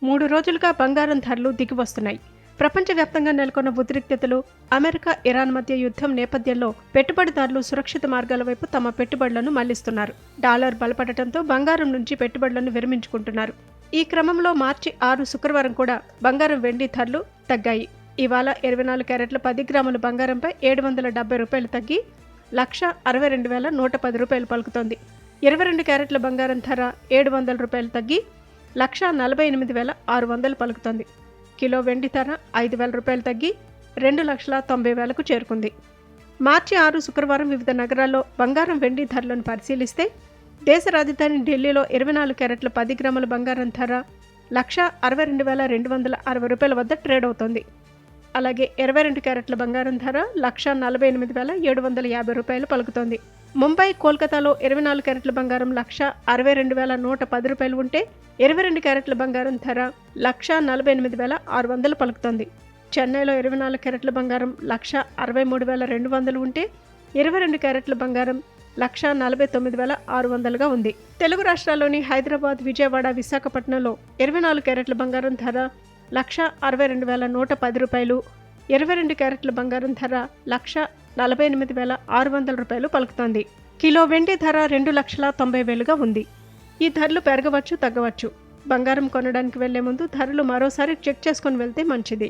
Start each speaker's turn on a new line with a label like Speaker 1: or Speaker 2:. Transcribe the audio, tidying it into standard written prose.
Speaker 1: 3 రోజులుగా బంగారం ధరలు దిగివస్తున్నాయి. ప్రపంచవ్యాప్తంగా నెలకొన్న ఉద్రిక్తతలు, అమెరికా, ఇరాన్ మధ్య యుద్ధం నేపథ్యంలో పెట్టుబడిదారులు సురక్షిత మార్గాల వైపు తమ పెట్టుబడులను మళ్లిస్తున్నారు. డాలర్ బలపడటంతో బంగారం నుంచి పెట్టుబడులను విరమించుకుంటున్నారు. ఈ క్రమంలో మార్చి 6 శుక్రవారం కూడా బంగారం, వెండి ధరలు తగ్గాయి. ఇవాళ 24 క్యారెట్ల 10 గ్రాముల బంగారంపై ₹770 తగ్గి 1,62,110 రూపాయలు పలుకుతోంది. 22 క్యారెట్ల బంగారం ధర ₹700 తగ్గి 1,48,600 పలుకుతోంది. కిలో వెండి ధర ₹5,000 తగ్గి 2,90,000కు చేరుకుంది. మార్చి 6 శుక్రవారం వివిధ నగరాల్లో బంగారం, వెండి ధరలను పరిశీలిస్తే దేశ రాజధాని ఢిల్లీలో 24 క్యారెట్ల 10 గ్రాముల బంగారం ధర ₹1,62,260 వద్ద ట్రేడ్ అవుతోంది. అలాగే 22 క్యారెట్ల బంగారం ధర ₹1,48,750 పలుకుతోంది. ముంబై, కోల్కతాలో 24 క్యారెట్ల బంగారం ₹1,62,110 ఉంటే 22 క్యారెట్ల బంగారం ధర ₹1,48,600 పలుకుతోంది. చెన్నైలో 24 క్యారెట్ల బంగారం ₹1,63,200 ఉంటే 22 క్యారెట్ల బంగారం ₹1,49,600గా ఉంది. తెలుగు రాష్ట్రాల్లోని హైదరాబాద్, విజయవాడ, విశాఖపట్నంలో 24 క్యారెట్ల బంగారం ధర ₹1,62,110, 22 క్యారెట్ల బంగారం ధర ₹1,48,600 పలుకుతోంది. కిలో వెండి ధర 2,90,000గా ఉంది. ఈ ధరలు పెరగవచ్చు, తగ్గవచ్చు. బంగారం కొనడానికి వెళ్లే ముందు ధరలు మరోసారి చెక్ చేసుకుని వెళ్తే మంచిది.